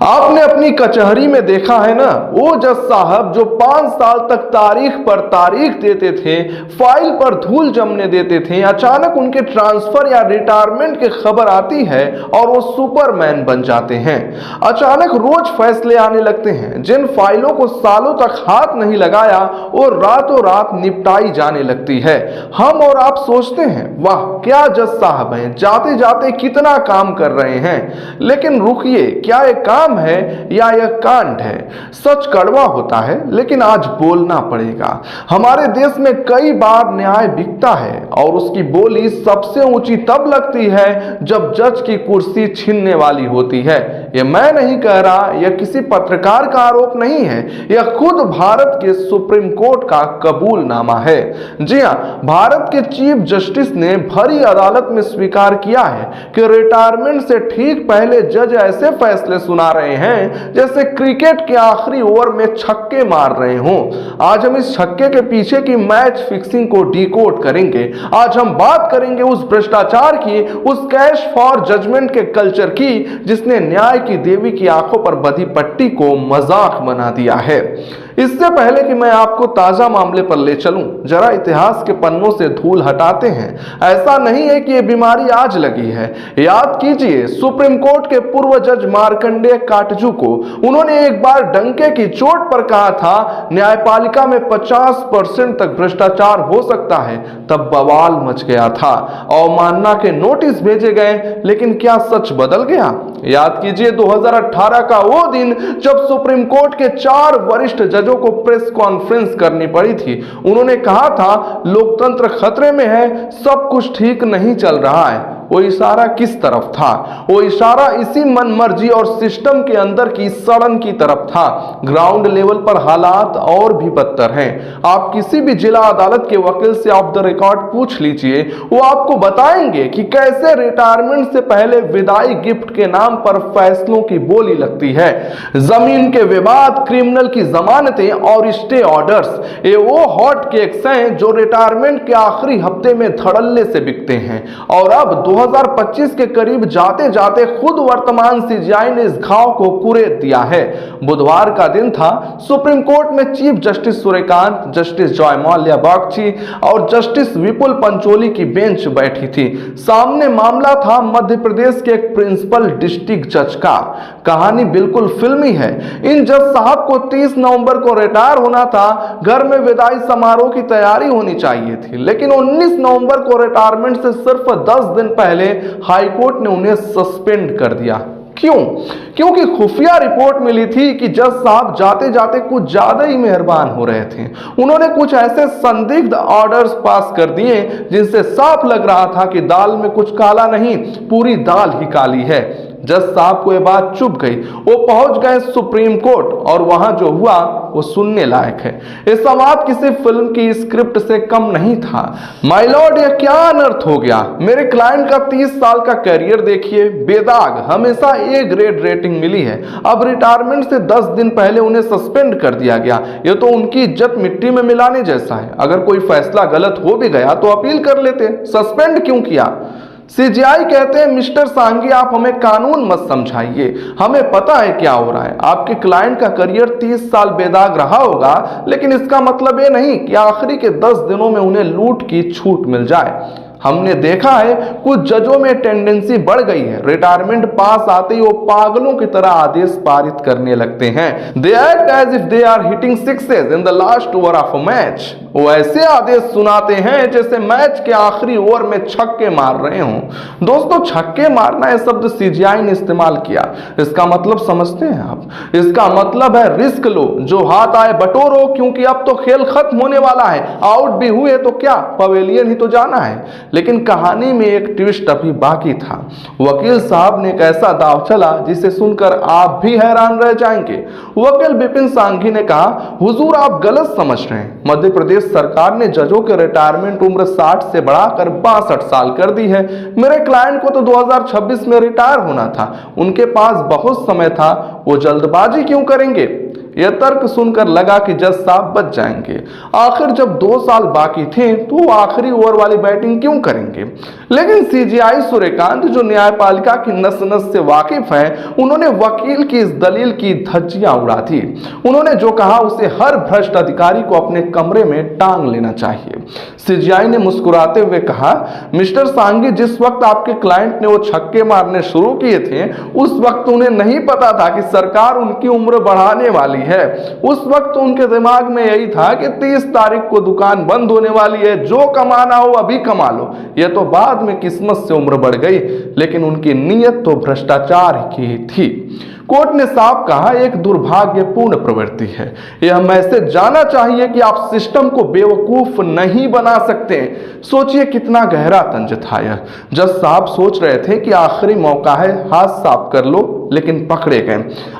आपने अपनी कचहरी में देखा है ना, वो जज साहब जो 5 साल तक तारीख पर तारीख देते थे, फाइल पर धूल जमने देते थे, अचानक उनके ट्रांसफर या रिटायरमेंट की खबर आती है और वो सुपरमैन बन जाते हैं। अचानक रोज फैसले आने लगते हैं, जिन फाइलों को सालों तक हाथ नहीं लगाया वो रातों रात निपटाई जाने लगती है। हम और आप सोचते हैं, वाह क्या जज साहब हैं, जाते जाते कितना काम कर रहे हैं। लेकिन रुकिए, क्या ये काम है या यह कांड है? सच कड़वा होता है, लेकिन आज बोलना पड़ेगा। हमारे देश में कई बार न्याय बिकता है और उसकी बोली सबसे ऊंची तब लगती है जब जज की कुर्सी छीनने वाली होती है। यह मैं नहीं कह रहा, यह किसी पत्रकार का आरोप नहीं है, यह खुद भारत के सुप्रीम कोर्ट का कबूलनामा है। जी हां, भारत के चीफ जस्टिस ने भरी अदालत में स्वीकार किया है कि रिटायरमेंट से ठीक पहले जज ऐसे फैसले सुना रहे हैं जैसे क्रिकेट के आखिरी ओवर में छक्के मार रहे हों। आज हम इस छक्के के पीछे की मैच फिक्सिंग को डिकोड करेंगे। आज हम बात करेंगे उस भ्रष्टाचार की, उस कैश फॉर जजमेंट के कल्चर की, जिसने न्याय की देवी की आंखों पर बंधी पट्टी को मजाक बना दिया है। इससे पहले कि मैं आपको ताजा मामले पर ले चलूं, जरा इतिहास के पन्नों से धूल हटाते हैं। ऐसा नहीं है कि यह बीमारी आज लगी है। याद कीजिए सुप्रीम कोर्ट के पूर्व जज मार्कंडेय काटजू को। उन्होंने एक बार डंके की चोट पर कहा था, न्यायपालिका में 50% तक भ्रष्टाचार हो सकता है। तब बवाल मच गया था, अवमानना के नोटिस भेजे गए। लेकिन क्या सच बदल गया? याद कीजिए 2018 का वो दिन जब सुप्रीम कोर्ट के 4 वरिष्ठ जजों को प्रेस कॉन्फ्रेंस करनी पड़ी थी। उन्होंने कहा था, लोकतंत्र खतरे में है, सब कुछ ठीक नहीं चल रहा है। वो इशारा किस तरफ था? वो इशारा इसी मनमर्जी और सिस्टम के अंदर की सड़न की तरफ था। ग्राउंड लेवल पर हालात और भी बदतर हैं। आप किसी भी जिला अदालत के वकील से ऑफ द रिकॉर्ड पूछ लीजिए, वो आपको बताएंगे कि कैसे रिटायरमेंट से पहले विदाई गिफ्ट के नाम पर फैसलों की बोली लगती है। जमीन के विवाद, क्रिमिनल की जमानतें और स्टे ऑर्डर्स, ये वो हॉट केक्स हैं जो रिटायरमेंट के आखिरी हफ्ते में धड़ल्ले से बिकते हैं। और अब 2025 के करीब जाते जाते खुद वर्तमान सीजीआई ने इस घाव को कुरेद दिया है। बुधवार का दिन था, सुप्रीम कोर्ट में chief justice Suryakant, justice Joymalya Bagchi और जस्टिस विपुल पंचोली की बेंच बैठी थी। सामने मामला था मध्य प्रदेश के एक प्रिंसिपल डिस्ट्रिक्ट जज का। कहानी बिल्कुल फिल्मी है। इन जज साहब को 30 नवंबर को रिटायर होना था। घर में विदाई समारोह की तैयारी होनी चाहिए थी, लेकिन 19 नवंबर को रिटायरमेंट से सिर्फ 10 दिन पहले हाईकोर्ट ने उन्हें सस्पेंड कर दिया। क्यों? क्योंकि खुफिया रिपोर्ट मिली थी कि जज साहब जाते जाते कुछ ज्यादा ही मेहरबान हो रहे थे। उन्होंने कुछ ऐसे संदिग्ध ऑर्डर्स पास कर दिए जिनसे साफ लग रहा था कि दाल में कुछ काला नहीं, पूरी दाल ही काली है। जज साहब को यह बात चुभ गई। वो पहुंच गए सुप्रीम कोर्ट और वहां जो हुआ वो सुनने लायक है। ये संवाद किसी फिल्म की स्क्रिप्ट से कम नहीं था। माय लॉर्ड, यह क्या अनर्थ हो गया? मेरे क्लाइंट का 30 साल का करियर देखिए, बेदाग, हमेशा ए ग्रेड रेटिंग मिली है। अब रिटायरमेंट से 10 दिन पहले उन्हें सस्पेंड कर दिया गया। यह तो उनकी इज्जत मिट्टी में मिलाने जैसा है। अगर कोई फैसला गलत हो भी गया तो अपील कर लेते, सस्पेंड क्यों किया? सीजीआई कहते हैं, मिस्टर सांघी आप हमें कानून मत समझाइए, हमें पता है क्या हो रहा है। आपके क्लाइंट का करियर 30 साल बेदाग रहा होगा, लेकिन इसका मतलब ये नहीं कि आखिरी के 10 दिनों में उन्हें लूट की छूट मिल जाए। हमने देखा है कुछ जजों में टेंडेंसी बढ़ गई है। रिटायरमेंट पास आते ही वो पागलों की तरह आदेश पारित करने लगते हैं। They act as if they are hitting sixes in the last over of a match. वो ऐसे आदेश सुनाते हैं जैसे मैच के आखिरी ओवर में छक्के मार रहे हों। दोस्तों, छक्के मारना यह शब्द सीजीआई ने इस्तेमाल किया। इसका मतलब समझते हैं आप? इसका मतलब है रिस्क लो, जो हाथ आए बटोरो, क्योंकि अब तो खेल खत्म होने वाला है। आउट भी हुए तो क्या, पवेलियन ही तो जाना है। लेकिन कहानी में एक ट्विस्ट अभी बाकी था। वकील साहब ने एक ऐसा दाव चला जिसे सुनकर आप भी हैरान रह जाएंगे। वकील विपिन सांघी ने कहा, हुजूर आप गलत समझ रहे हैं। मध्य प्रदेश सरकार ने जजों के रिटायरमेंट उम्र 60 से बढ़ाकर 62 साल कर दी है। मेरे क्लाइंट को तो 2026 में रिटायर होना था। उनके पास बहुत समय था, वो जल्दबाजी क्यों करेंगे? यह तर्क सुनकर लगा कि जज साहब बच जाएंगे। आखिर जब 2 साल बाकी थे तो वो आखिरी ओवर वाली बैटिंग क्यों करेंगे। लेकिन सीजीआई सूर्यकांत जो न्यायपालिका की नस नस से वाकिफ है, उन्होंने वकील की इस दलील की धज्जियां उड़ा दी। उन्होंने जो कहा उसे हर भ्रष्ट अधिकारी को अपने कमरे में टांग लेना चाहिए। सीजीआई ने मुस्कुराते हुए कहा, मिस्टर सांघी, जिस वक्त आपके क्लाइंट ने वो छक्के मारने शुरू किए थे उस वक्त उन्हें नहीं पता था कि सरकार उनकी उम्र बढ़ाने वाली है। उस वक्त उनके दिमाग में यही था कि 30 तारीख को दुकान बंद होने वाली है, जो कमाना हो अभी कमा लो। यह तो बाद में किस्मत से उम्र बढ़ गई, लेकिन उनकी नीयत तो भ्रष्टाचार की थी। कोर्ट ने साफ कहा, एक दुर्भाग्यपूर्ण प्रवृत्ति है। यह मैसेज जाना चाहिए कि आप सिस्टम को बेवकूफ नहीं बना सकते। सोचिए कितना गहरा तंज था यह। जज साहब सोच रहे थे कि आखिरी मौका है, हाथ साफ कर लो, लेकिन पकड़े गए।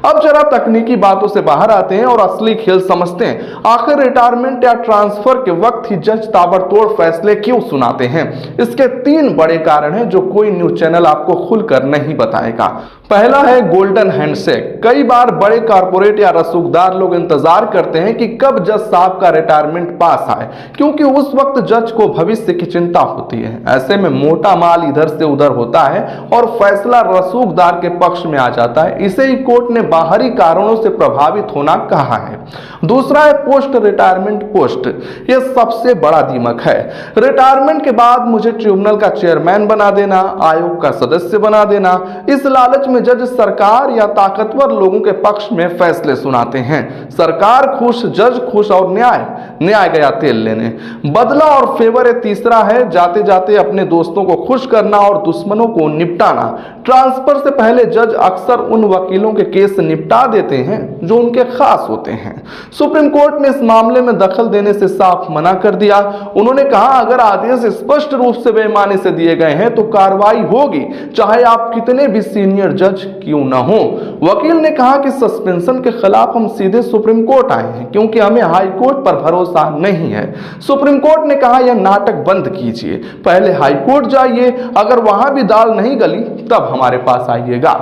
अब जरा तकनीकी बातों से बाहर आते हैं और असली खेल समझते हैं। आखिर रिटायरमेंट या ट्रांसफर के वक्त ही जज ताबड़तोड़ फैसले क्यों सुनाते हैं? इसके 3 बड़े कारण हैं जो कोई न्यूज चैनल आपको खुलकर नहीं बताएगा। पहला है गोल्डन हैंडशेक। कई बार बड़े कारपोरेट या रसूखदार लोग इंतजार करते हैं कि कब जज साहब का रिटायरमेंट पास आए, क्योंकि उस वक्त जज को भविष्य की चिंता होती है। ऐसे में मोटा माल इधर से उधर होता है और फैसला रसूखदार के पक्ष में आ जाता है। इसे ही कोर्ट ने बाहरी कारणों से प्रभावित होना कहा है। दूसरा है पोस्ट रिटायरमेंट पोस्ट। यह सबसे बड़ा दीमक है। रिटायरमेंट के बाद मुझे ट्रिब्यूनल का चेयरमैन बना देना, आयोग का सदस्य बना देना, इस लालच में जज सरकार या ताकतवर लोगों के पक्ष में फैसले सुनाते हैं। सरकार खुश, जज खुश और न्याय गया तेल लेने। बदला और फेवर ये तीसरा है, जाते जाते अपने दोस्तों को खुश करना और दुश्मनों को निपटाना। ट्रांसफर से पहले जज अक्सर उन वकीलों के केस निपटा देते हैं जो उनके खास होते हैं। सुप्रीम कोर्ट ने इस मामले में दखल देने से साफ मना कर दिया। उन्होंने कहा, अगर आदेश स्पष्ट रूप से बेईमानी से दिए गए हैं तो कार्रवाई होगी, चाहे आप कितने भी सीनियर जज क्यों ना हो। वकील ने कहा कि सस्पेंशन के खिलाफ हम सीधे सुप्रीम कोर्ट आए हैं, क्योंकि हमें हाई कोर्ट पर भरोसा नहीं है। सुप्रीम कोर्ट ने कहा, यह नाटक बंद कीजिए, पहले हाई कोर्ट जाइए, अगर वहां भी दाल नहीं गली तब हमारे पास आइएगा।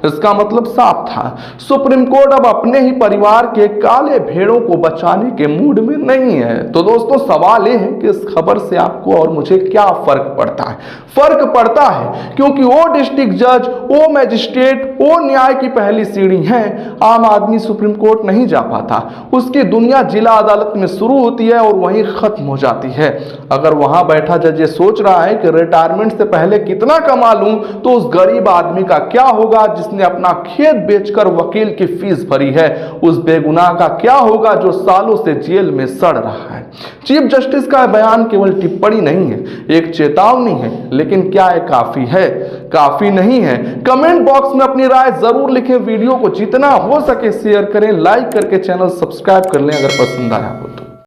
इसका मतलब साफ था, सुप्रीम कोर्ट अब अपने ही परिवार के काले भेड़ों को बचाने के मूड में नहीं है। तो दोस्तों, सवाल यह है कि इस खबर से आपको और मुझे क्या फर्क पड़ता है? फर्क पड़ता है क्योंकि वो डिस्ट्रिक्ट जज, वो मैजिस्ट्रेट, वो न्याय की पहली सीढ़ी है। आम आदमी सुप्रीम कोर्ट नहीं जा पाता, उसकी दुनिया जिला अदालत में शुरू होती है और वहीं खत्म हो जाती है। अगर वहां बैठा जज ये सोच रहा है कि रिटायरमेंट से पहले कितना कमा लूं, तो उस गरीब आदमी का क्या होगा जिसने अपना खेत बेचकर वकील की फीस भरी है? उस बेगुनाह का क्या होगा जो सालों से जेल में सड़ रहा है? चीफ जस्टिस का बयान केवल टिप्पणी नहीं है, एक चेतावनी है, लेकिन क्या यह काफी है? काफी नहीं है। कमेंट बॉक्स में अपनी राय जरूर लिखें। वीडियो को जितना हो सके शेयर करें, लाइक करके चैनल सब्सक्राइब कर लें अगर पसंद आया हो तो।